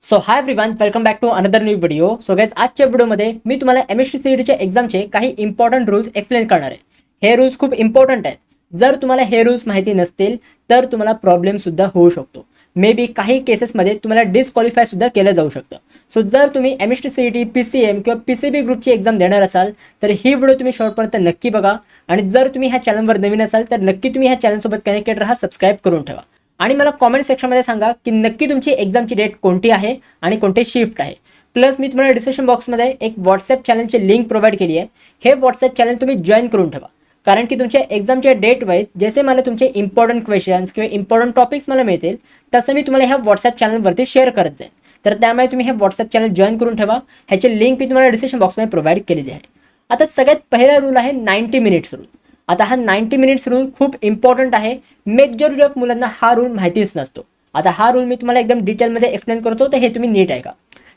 So hi everyone, welcome back to another new video. So guys, आजच्या व्हिडिओमध्ये मी तुम्हाला MST सीईटीच्या एक्झामचे काही इंपॉर्टंट रूल्स एक्सप्लेन करणार आहे. हे रूल्स खूप इम्पॉर्टंट आहेत. जर तुम्हाला हे रूल्स माहिती नसतील तर तुम्हाला प्रॉब्लेम सुद्धा होऊ शकतो. मे बी काही केसेसमध्ये तुम्हाला डिस्क्वालिफाय सुद्धा केलं जाऊ शकतं. सो जर तुम्ही एमएसटी सीईटी, पीसीएम किंवा पीसीबी ग्रुपची एक्झाम देणार असाल तर ही व्हिडिओ तुम्ही शेवटपर्यंत नक्की बघा. आणि जर तुम्ही ह्या चॅनलवर नवीन असाल तर नक्की तुम्ही ह्या चॅनलसोबत कनेक्टेड राहा, सबस्क्राईब करून ठेवा. आणि मला कॉमेंट सेक्शनमध्ये सांगा की नक्की तुमची एक्झामची डेट कोणती आहे आणि कोणते शिफ्ट आहे. प्लस मी तुम्हाला डिस्क्रिप्शन बॉक्समध्ये एक व्हॉट्सअप चॅनलची लिंक प्रोव्हाइड केली आहे. हे व्हॉट्सअप चॅनल तुम्ही जॉईन करून ठेवा, कारण की तुमच्या एक्झामच्या डेट वाईज जसे मला तुमचे इम्पॉर्टंट क्वेश्चन्स किंवा इम्पॉर्टंट टॉपिक्स मला मिळतील तसं मी तुम्हाला ह्या व्हॉट्सअप चॅनलवरती शेअर करत जाईल. तर त्यामुळे तुम्ही हे व्हॉट्सअप चॅनल जॉईन करून ठेवा. ह्याची लिंक मी तुम्हाला डिस्क्रिप्शन बॉक्समध्ये प्रोव्हाइड केलेली आहे. आता सगळ्यात पहिला रूल आहे 90 मिनिट्स रूल. आता हा 90 मिनिट्स रूल खूप इम्पॉर्टंट आहे. मेजॉरिटी ऑफ मुलांना हा रूल माहितीच नसतो. आता हा रूल मी तुम्हाला एकदम डिटेलमध्ये एक्सप्लेन करतो, तर हे तुम्ही नीट ऐका.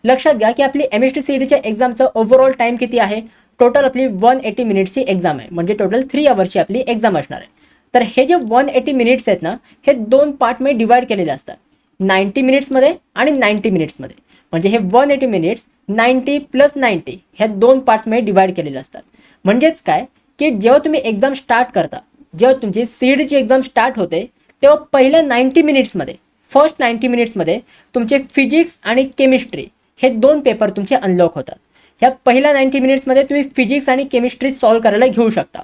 लक्षात घ्या की आपली एमएसटी सीईटीच्या एक्झामचं ओव्हरऑल टाइम किती आहे. टोटल आपली 180 मिनिट्सची एक्झाम आहे, म्हणजे टोटल 3 अवर्सची आपली एक्झाम असणार आहे. तर हे जे 180 मिनिट्स आहेत ना, हे 2 पार्टमध्ये डिवाइड केलेले असतात, 90 मिनिट्समध्ये आणि 90 मिनिट्समध्ये. म्हणजे हे 180 मिनिट्स 90 + 90 ह्या 2 पार्ट्समध्ये डिवाइड केलेले असतात. म्हणजेच काय की जेव्हा तुम्ही एक्झाम स्टार्ट करता, जेव्हा तुमची सीईटीची एक्झाम स्टार्ट होते, तेव्हा पहिल्या 90 मिनिट्समध्ये, फर्स्ट 90 मिनिट्समध्ये तुमचे फिजिक्स आणि केमिस्ट्री हे 2 पेपर तुमचे अनलॉक होतात. ह्या पहिल्या 90 मिनिट्समध्ये तुम्ही फिजिक्स आणि केमिस्ट्री सॉल्व्ह करायला घेऊ शकता.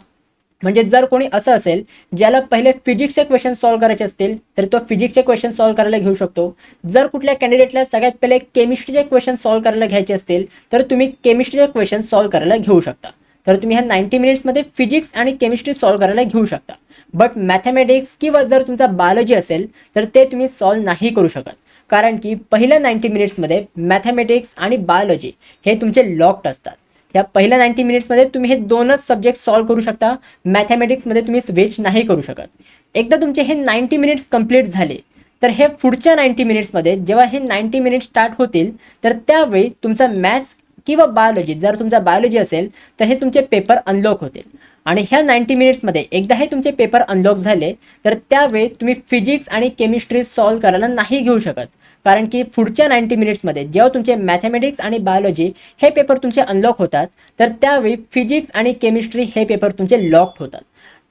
म्हणजे जर कोणी असं असेल ज्याला पहिले फिजिक्सचे क्वेश्चन सॉल्व्ह करायचे असतील तर तो फिजिक्सचे क्वेश्चन सॉल्व्ह करायला घेऊ शकतो. जर कुठल्या कॅन्डिडेटला सगळ्यात पहिले केमिस्ट्रीचे क्वेश्चन सॉल्व्ह करायला घ्यायचे असतील तर तुम्ही केमिस्ट्रीचे क्वेश्चन सॉल्व्ह करायला घेऊ शकता. तर तुम्ही ह्या 90 मिनिट्समध्ये फिजिक्स आणि केमिस्ट्री सॉल्व्ह करायला घेऊ शकता. बट मॅथमॅटिक्स किंवा जर तुमचा बायोलॉजी असेल तर ते तुम्ही सॉल्व्ह नाही करू शकत, कारण की पहिल्या 90 मिनिट्समध्ये मॅथमॅटिक्स आणि बायोलॉजी हे तुमचे लॉक्ड असतात. या पहिल्या 90 मिनिट्समध्ये तुम्ही हे 2च सब्जेक्ट सॉल्व्ह करू शकता. मॅथमॅटिक्समध्ये तुम्ही स्विच नाही करू शकत. एकदा तुमचे हे 90 मिनिट्स कंप्लीट झाले तर हे पुढच्या 90 मिनिट्समध्ये जेव्हा हे 90 मिनिट्स स्टार्ट होतील तर त्यावेळी तुमचा मॅथ्स किंवा बायोलॉजी, जर तुमचा बायोलॉजी असेल तर हे तुमचे पेपर अनलॉक होतील. आणि ह्या 90 मिनिट्समध्ये एकदा हे तुमचे पेपर अनलॉक झाले तर त्यावेळी तुम्ही फिजिक्स आणि केमिस्ट्री सॉल्व्ह करायला नाही घेऊ शकत, कारण की पुढच्या 90 मिनिट्समध्ये जेव्हा तुमचे मॅथमॅटिक्स आणि बायोलॉजी हे पेपर तुमचे अनलॉक होतात तर त्यावेळी फिजिक्स आणि केमिस्ट्री हे पेपर तुमचे लॉक्ड होतात.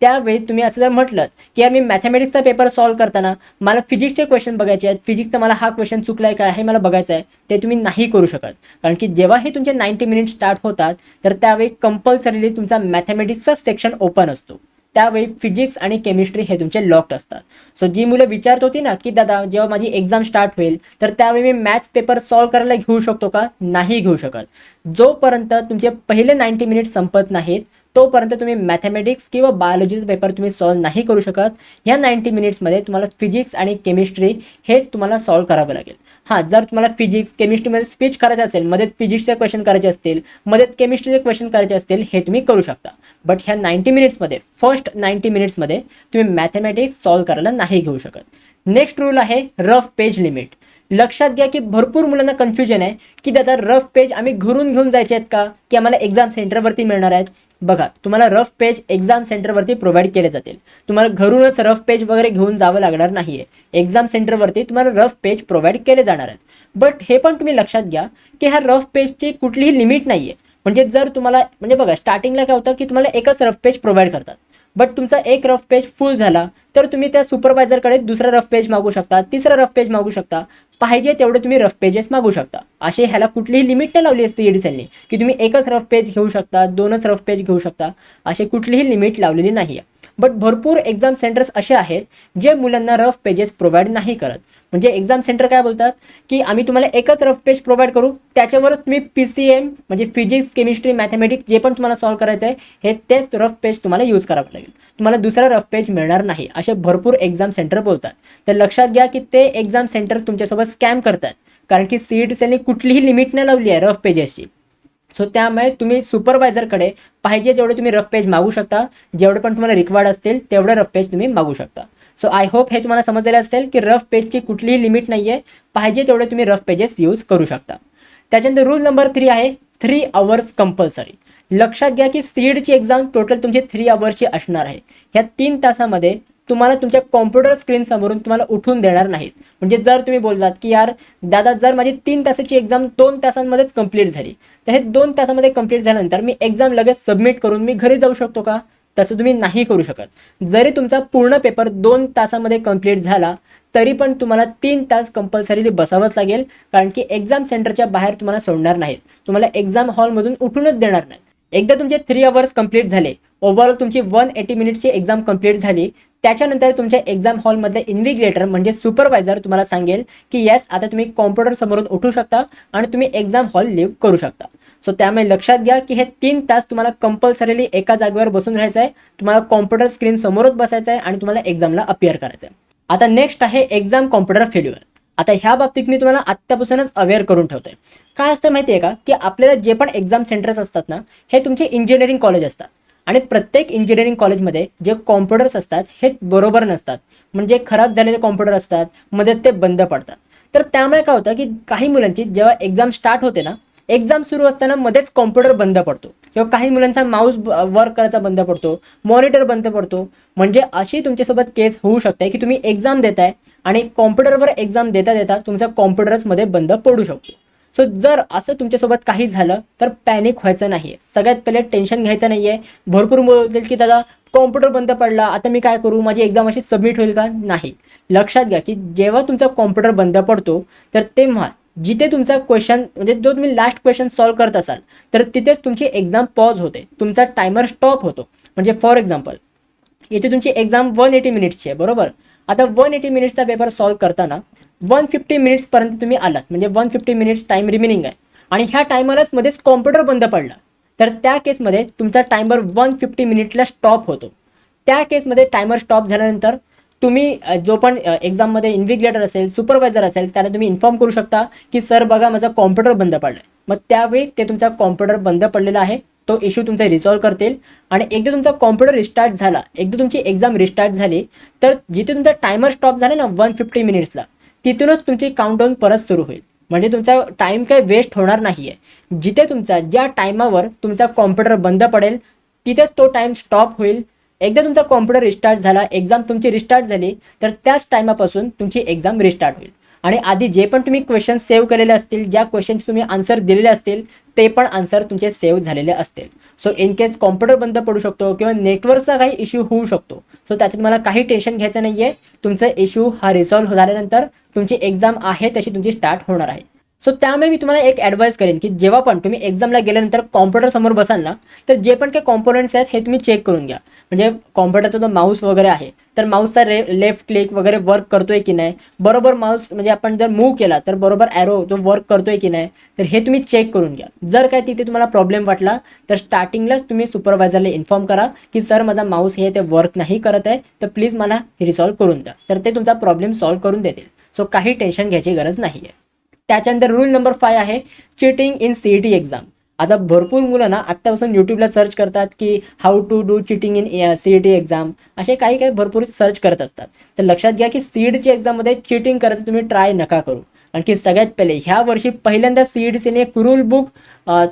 त्यावेळी तुम्ही असं जर म्हटलं की मी मॅथमॅटिक्सचा पेपर सॉल्व्ह करताना मला फिजिक्सचे क्वेश्चन बघायचे आहेत, फिजिक्सचा मला हा क्वेश्चन चुकला आहे का हे मला बघायचं आहे, ते तुम्ही नाही करू शकत. कारण की जेव्हा हे तुमचे 90 मिनिट स्टार्ट होतात तर त्यावेळी कंपल्सरीली तुमचा मॅथमॅटिक्सचा सेक्शन ओपन असतो. त्यावेळी फिजिक्स आणि केमिस्ट्री हे तुमचे लॉक्ड असतात. सो जी मुलं विचारत होती ना की दादा जेव्हा माझी एक्झाम स्टार्ट होईल तर त्यावेळी मी मॅथ्स पेपर सॉल्व्ह करायला घेऊ शकतो का, नाही घेऊ शकत. जोपर्यंत तुमचे पहिले 90 मिनिट संपत नाहीत तोपर्यंत तुम्ही मॅथमॅटिक्स किंवा बायोलॉजीचा पेपर तुम्ही सॉल्व्ह नाही करू शकत. ह्या 90 मिनिट्समध्ये तुम्हाला फिजिक्स आणि केमिस्ट्री हे तुम्हाला सॉल्व्ह करावं लागेल. हां, जर तुम्हाला फिजिक्स केमिस्ट्रीमध्ये स्विच करायचं असेल, मध्येच फिजिक्सचे क्वेश्चन करायचे असतील, मध्येच केमिस्ट्रीचे क्वेश्चन करायचे असतील, हे तुम्ही करू शकता. बट ह्या 90 मिनिट्समध्ये, फर्स्ट 90 मिनिट्समध्ये तुम्ही मॅथमॅटिक्स सॉल्व्ह करायला नाही घेऊ शकत. नेक्स्ट रूल आहे रफ पेज लिमिट. लक्षात घ्या की भरपूर मुलांना कन्फ्युजन आहे की दादा रफ पेज आम्ही घरून घेऊन जायचे आहेत का, की आम्हाला एक्झाम सेंटरवरती मिळणार आहेत. बघा, तुम्हाला रफ पेज एक्झाम सेंटरवरती प्रोव्हाइड केले जातील. तुम्हाला घरूनच रफ पेज वगैरे घेऊन जावं लागणार नाही आहे. एक्झाम सेंटरवरती तुम्हाला रफ पेज प्रोव्हाइड केले जाणार आहेत. बट हे पण तुम्ही लक्षात घ्या की ह्या रफ पेजची कुठलीही लिमिट नाही आहे. म्हणजे जर तुम्हाला, म्हणजे बघा स्टार्टिंगला काय होतं की तुम्हाला एकच रफ पेज प्रोव्हाइड करतात. बट तुमचा एक रफ पेज फुल झाला तर तुम्ही त्या सुपरवायझरकडे दुसरा रफ पेज मागू शकता, तिसरा रफ पेज मागू शकता, पाहिजे तेवढे तुम्ही रफ पेजेस मागू शकता. असे ह्याला कुठलीही लिमिट नाही लावली असते सीईटी सेलने की तुम्ही एकच रफ पेज घेऊ शकता, 2च रफ पेज घेऊ शकता, अशी कुठलीही लिमिट लावलेली नाही आहे. बट भरपूर एक्झाम सेंटर्स असे आहेत जे मुलांना रफ पेजेस प्रोव्हाइड नाही करत. म्हणजे एक्झाम सेंटर काय बोलतात की आम्ही तुम्हाला एकच रफ पेज प्रोव्हाइड करू, त्याच्यावरच तुम्ही पीसीएम म्हणजे फिजिक्स केमिस्ट्री मॅथमॅटिक्स जे पण तुम्हाला सॉल्व्ह करायचं आहे हे तेच रफ पेज तुम्हाला यूज करावं लागेल, तुम्हाला दुसरा रफ पेज मिळणार नाही, असे भरपूर एक्झाम सेंटर बोलतात. तर लक्षात घ्या की ते एक्झाम सेंटर तुमच्यासोबत स्कॅम करतात, कारण की सीईटी सेलने कुठलीही लिमिट नाही लावली आहे रफ पेजेसची. सो त्यामुळे तुम्ही सुपरवायझरकडे पाहिजे तेवढे तुम्ही रफ पेज मागू शकता, जेवढे पण तुम्हाला रिक्वायर्ड असतील तेवढे रफ पेज तुम्ही मागू शकता. सो आय होप हे तुम्हाला समजलेलं असेल की रफ पेजची कुठलीही लिमिट नाही आहे, पाहिजे तेवढे तुम्ही रफ पेजेस यूज करू शकता. त्याच्यानंतर रूल नंबर 3 आहे 3 अवर्स कंपल्सरी. लक्षात घ्या की सीईटीची एक्झाम टोटल तुमची 3 अवर्सची असणार आहे. ह्या 3 तासामध्ये तुम्हाला तुमच्या कॉम्प्युटर स्क्रीन समोरून तुम्हाला उठून देणार नाहीत. म्हणजे जर तुम्ही बोललात की यार दादा जर माझी 3 तासाची एक्झाम 2 तासांमध्येच कंप्लीट झाली, तर हे 2 तासामध्ये कंप्लीट झाल्यानंतर मी एक्झाम लगेच सबमिट करून मी घरी जाऊ शकतो का? तसं तुम्ही नाही करू शकत. जरी तुमचा पूर्ण पेपर 2 तासामध्ये कंप्लीट झाला तरी पण तुम्हाला 3 तास कंपल्सरीली बसावंच लागेल, कारण की एक्झाम सेंटरच्या बाहेर तुम्हाला सोडणार नाहीत, तुम्हाला एक्झाम हॉलमधून उठूनच देणार नाहीत. एकदा तुमचे 3 आवर्स कंप्लीट झाले, ओव्हरऑल तुमची 180 मिनिटची एक्झाम कंप्लीट झाली, त्याच्यानंतर तुमच्या एक्झाम हॉलमधले इन्व्हिजिलेटर म्हणजे सुपरवायझर तुम्हाला सांगेल की येस आता तुम्ही कॉम्प्युटर समोरून उठू शकता आणि तुम्ही एक्झाम हॉल लिव्ह करू शकता. सो त्यामुळे लक्षात घ्या की हे 3 तास तुम्हाला कंपल्सरीली एका जागेवर बसून राहायचं आहे, तुम्हाला कॉम्प्युटर स्क्रीन समोरच बसायचं आहे आणि तुम्हाला एक्झामला अपिअर करायचं आहे. आता नेक्स्ट आहे एक्झाम कॉम्प्युटर फेल्युअर. आता ह्या बाबतीत मी तुम्हाला आत्तापासूनच अवेअर करून ठेवतोय. काय असतं माहिती आहे का की आपल्याला जे पण एक्झाम सेंटर्स असतात ना, हे तुमचे इंजिनिअरिंग कॉलेज असतात आणि प्रत्येक इंजिनिअरिंग कॉलेजमध्ये जे कॉम्प्युटर्स असतात हे बरोबर नसतात, म्हणजे खराब झालेले कॉम्प्युटर असतात, मध्येच ते बंद पडतात. तर त्यामुळे काय होतं की काही मुलांची जेव्हा एक्झाम स्टार्ट होते ना, एक्झाम सुरू असताना मध्येच कॉम्प्युटर बंद पडतो किंवा काही मुलांचा माऊस वर्क करायचा बंद पडतो, मॉनिटर बंद पडतो. म्हणजे अशी तुमच्यासोबत केस होऊ शकते की तुम्ही एक्झाम देताय आणि कॉम्प्युटरवर एक्झाम देता देता तुमचा कॉम्प्युटर्समध्ये बंद पडू शकतो. सो जर असं तुमच्यासोबत काही झालं तर पॅनिक व्हायचं नाही आहे. सगळ्यात पहिले टेन्शन घ्यायचं नाही आहे. भरपूर बोलतील की दादा कॉम्प्युटर बंद पडला, आता मी काय करू, माझी एक्झाम अशी सबमिट होईल का? नाही. लक्षात घ्या की जेव्हा तुमचा कॉम्प्युटर बंद पडतो तर तेव्हा जिथे तुमचा क्वेश्चन म्हणजे जो तुम्ही लास्ट क्वेश्चन सॉल्व्ह करत असाल तर तिथेच तुमची एक्झाम पॉज होते, तुमचा टायमर स्टॉप होतो. म्हणजे फॉर एक्झाम्पल इथे तुमची एक्झाम 180 मिनिट्सची आहे, बरोबर. आता 180 मिनिट्सचा पेपर सॉल्व्ह करताना 150 मिनिट्सपर्यंत तुम्ही आलात, म्हणजे 150 मिनिट्स टाईम रिमेनिंग आहे आणि ह्या टायमरच मध्येच कॉम्प्युटर बंद पडला तर त्या केसमध्ये तुमचा टायमर 150 मिनिटला स्टॉप होतो. त्या केसमध्ये टायमर स्टॉप झाल्यानंतर तुम्ही जो पण एक्झाममध्ये इन्व्हिजिलेटर असेल, सुपरवायझर असेल, त्याला तुम्ही इन्फॉर्म करू शकता की सर बघा माझा कॉम्प्युटर बंद पडला आहे. मग त्यावेळी ते तुमचा कॉम्प्युटर बंद पडलेला आहे तो इश्यू तुमचा रिसॉल्व्ह करतील आणि एकदा तुमचा कॉम्प्युटर रिस्टार्ट झाला, एकदा तुमची एक्झाम रिस्टार्ट झाली तर जिथे तुमचा टायमर स्टॉप झाला ना 150 मिनिट्सला, तिथूनच तुमची काउंटडाऊन परत सुरू होईल. म्हणजे तुमचा टाईम काही वेस्ट होणार नाही आहे. जिथे तुमचा ज्या टायमावर तुमचा कॉम्प्युटर बंद पडेल तिथेच तो टाईम स्टॉप होईल. एकदा तुमचा कॉम्प्युटर रिस्टार्ट झाला, एक्झाम तुमची रिस्टार्ट झाली तर त्याच टायमापासून तुमची एक्झाम रिस्टार्ट होईल आणि आधी जे पण तुम्ही क्वेश्चन सेव्ह केलेले असतील, ज्या क्वेश्चनचे तुम्ही आन्सर दिलेले असतील ते पण आन्सर तुमचे सेव्ह झालेले असतील. सो इन केस कॉम्प्युटर बंद पडू शकतो किंवा नेटवर्कचा काही इश्यू होऊ शकतो, सो त्याच्यात मला काही टेन्शन घ्यायचं नाही आहे. तुमचा इश्यू हा रिसॉल्व्ह झाल्यानंतर तुमची एक्झाम आहे तशी तुमची स्टार्ट होणार आहे. सो त्यामुळे मी तुम्हाला एक ॲडवाईस करेन की जेव्हा पण तुम्ही एक्झामला गेल्यानंतर कॉम्प्युटर समोर बसाल ना, तर जे पण काही कॉम्पोनंट्स आहेत हे तुम्ही चेक करून घ्या. म्हणजे कॉम्प्युटरचा जो माऊस वगैरे आहे तर माऊसचा लेफ्ट क्लिक वगैरे वर्क करतोय की नाही, बरोबर माऊस म्हणजे आपण जर मूव्ह केला तर बरोबर ॲरो तो वर्क करतोय की नाही, तर हे तुम्ही चेक करून घ्या. जर काय तिथे तुम्हाला प्रॉब्लेम वाटला तर स्टार्टिंगलाच तुम्ही सुपरवायझरला इन्फॉर्म करा की सर माझा माऊस हे ते वर्क नाही करत आहे तर प्लीज मला रिसॉल्व्ह करून द्या, तर ते तुमचा प्रॉब्लेम सॉल्व्ह करून देतील. सो काही टेन्शन घ्यायची गरज नाही आहे. त्याच्यानंतर रूल नंबर 5 आहे चिटिंग इन CET एक्झाम. आता भरपूर मुलं ना आत्तापासून यूट्यूबला सर्च करतात की how to do cheating in CET exam, असे काही भरपूर सर्च करत असतात. तर लक्षात घ्या की CETची एक्झाममध्ये चिटिंग करायचं तुम्ही ट्राय नका करू. आणखी सगळ्यात पहिले ह्या वर्षी पहिल्यांदा CETCने एक रूल बुक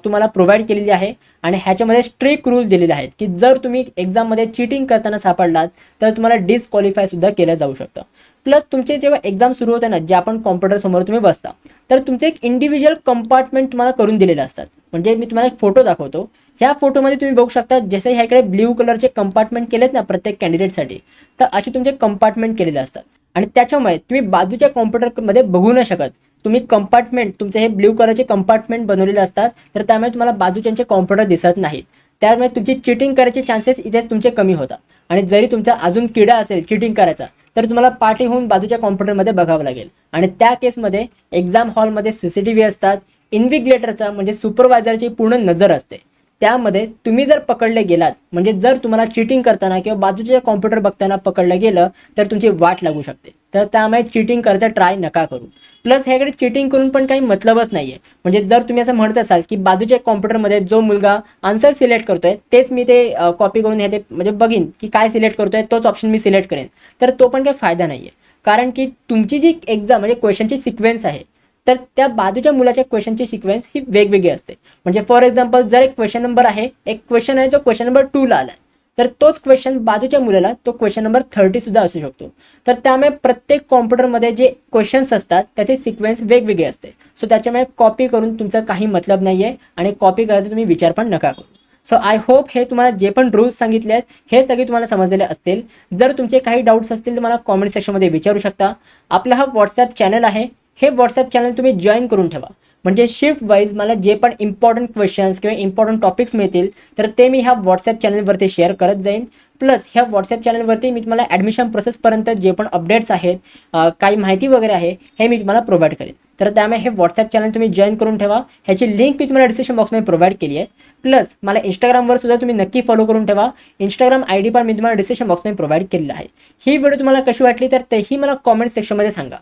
तुम्हाला प्रोव्हाइड केलेली आहे आणि ह्याच्यामध्ये स्ट्रिक्ट रूल दिलेले आहेत की जर तुम्ही एक्झाममध्ये चिटिंग करताना सापडलात तर तुम्हाला डिस्क्वालिफायसुद्धा केलं जाऊ शकतं. प्लस तुमचे जेव्हा एक्झाम सुरू होते ना, जे आपण कॉम्प्युटर समोर तुम्ही बसता तर तुमचे एक इंडिव्हिज्युअल कंपार्टमेंट तुम्हाला करून दिलेले असतात. म्हणजे मी तुम्हाला एक फोटो दाखवतो. ह्या फोटोमध्ये तुम्ही बघू शकता जसे ह्याकडे ब्ल्यू कलरचे कंपार्टमेंट केलेत ना प्रत्येक कॅन्डिडेटसाठी, तर असे तुमचे कंपार्टमेंट केलेले असतात आणि त्याच्यामुळे तुम्ही बाजूच्या कॉम्प्युटरमध्ये बघू नाही शकत. तुम्ही कंपार्टमेंट तुमचे हे ब्ल्यू कलरचे कंपार्टमेंट बनवलेले असतात तर त्यामुळे तुम्हाला बाजूच्यांचे कॉम्प्युटर दिसत नाहीत. त्यामुळे तुमची चिटिंग करायचे चान्सेस इथेच तुमचे कमी होतात. आणि जरी तुमचा अजून किडा असेल चिटिंग करायचा तर तुम्हाला पाठी होऊन बाजूच्या कॉम्प्युटरमध्ये बघावं लागेल आणि त्या केसमध्ये एक्झाम हॉलमध्ये CCTV असतात, इन्व्हिजिलेटरचा म्हणजे सुपरवायझरची पूर्ण नजर असते. त्यामध्ये तुम्ही जर पकडले गेलात म्हणजे जर तुम्हाला चिटिंग करताना किंवा बाजूच्या कॉम्प्युटर बघताना पकडलं गेलं तर तुमची वाट लागू शकते. तर त्यामुळे चिटिंग करायचं ट्राय नका करू. प्लस ह्याकडे चिटिंग करून पण काही मतलबच नाही आहे. म्हणजे जर तुम्ही असं म्हणत असाल की बाजूच्या कॉम्प्युटरमध्ये जो मुलगा आन्सर सिलेक्ट करतोय तेच मी ते कॉपी करून हे ते म्हणजे बघीन की काय सिलेक्ट करतोय तोच ऑप्शन मी सिलेक्ट करेन, तर तो पण काही फायदा नाही आहे. कारण की तुमची जी एक्झाम म्हणजे क्वेश्चनची सिक्वेन्स आहे तर त्या बाजूच्या मुलाच्या क्वेश्चनची सिक्वेन्स ही वेगवेगळी असते. म्हणजे फॉर एक्झाम्पल जर एक क्वेश्चन नंबर आहे, एक क्वेश्चन आहे जो क्वेश्चन नंबर 2ला आला आहे तर तोच क्वेश्चन बाजूच्या मुलाला तो क्वेश्चन नंबर 30 सुद्धा असू शकतो. तर त्यामुळे प्रत्येक कॉम्प्युटरमध्ये जे क्वेश्चन्स असतात त्याचे सिक्वेन्स वेगवेगळे असते. सो त्याच्यामुळे कॉपी करून तुमचा काही मतलब नाही आहे आणि कॉपी करायचा तुम्ही विचार पण नका करू. सो आय होप हे तुम्हाला जे पण रूल्स सांगितले आहेत हे सगळे तुम्हाला समजलेले असतील. जर तुमचे काही डाऊट्स असतील तर मला कॉमेंट सेक्शनमध्ये विचारू शकता. आपला हा व्हॉट्सॲप चॅनल आहे, हे व्हॉट्सॲप चॅनल तुम्ही जॉईन करून ठेवा. म्हणजे शिफ्ट वाईज मला जे पण इम्पॉर्टंट क्वेश्चन्स किंवा इम्पॉर्टंट टॉपिक्स मिळतील तर ते मी ह्या व्हॉट्सॲप चॅनलवरती शेअर करत जाईन. प्लस ह्या व्हॉट्सॲप चॅनलवरती मी तुम्हाला ॲडमिशन प्रोसेसपर्यंत जे पण अपडेट्स आहेत, काही माहिती वगैरे आहे हे मी तुम्हाला प्रोव्हाइड करेन. तर त्यामुळे हे व्हॉट्सॲप चॅनल तुम्ही जॉईन करून ठेवा. ह्याची लिंक मी तुम्हाला डिस्क्रिप्शन बॉक्समध्ये प्रोव्हाइड केली आहे. प्लस मला इंस्टाग्रामवर सुद्धा तुम्ही नक्की फॉलो करून ठेवा. इंस्टाग्राम ID पण मी तुम्हाला डिस्क्रिप्शन बॉक्समध्ये प्रोव्हाइड केलेला आहे. ही व्हिडिओ तुम्हाला कशी वाटली तर तेही मला कॉमेंट सेक्शनमध्ये सांगा.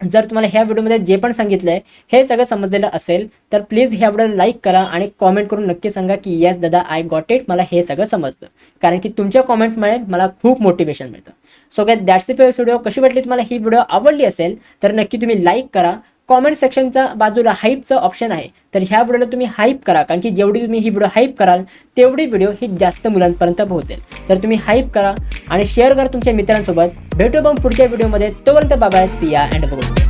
जर तुम्हाला ह्या व्हिडिओमध्ये जे पण सांगितलं आहे हे सगळं समजलेलं असेल तर प्लीज ह्या व्हिडिओला लाईक करा आणि कॉमेंट करून नक्की सांगा की येस दादा आय गॉट इट, मला हे सगळं समजलं. कारण की तुमच्या कॉमेंटमुळे मला खूप मोटिवेशन मिळतं. So guys that's it for this video. कशी वाटली तुम्हाला ही व्हिडिओ आवडली असेल तर नक्की तुम्ही लाईक करा. कॉमेंट सेक्शनच्या बाजूला हाईपचं ऑप्शन आहे, तर ह्या व्हिडिओला तुम्ही हाईप करा. कारण की जेवढी तुम्ही ही व्हिडिओ हाईप कराल तेवढी व्हिडिओ ही जास्त मुलांपर्यंत पोहोचेल. तर तुम्ही हाईप करा आणि शेअर करा तुमच्या मित्रांसोबत. भेटू मग पुढच्या व्हिडिओमध्ये. तोपर्यंत बाय बाय, सी या अँड बाय.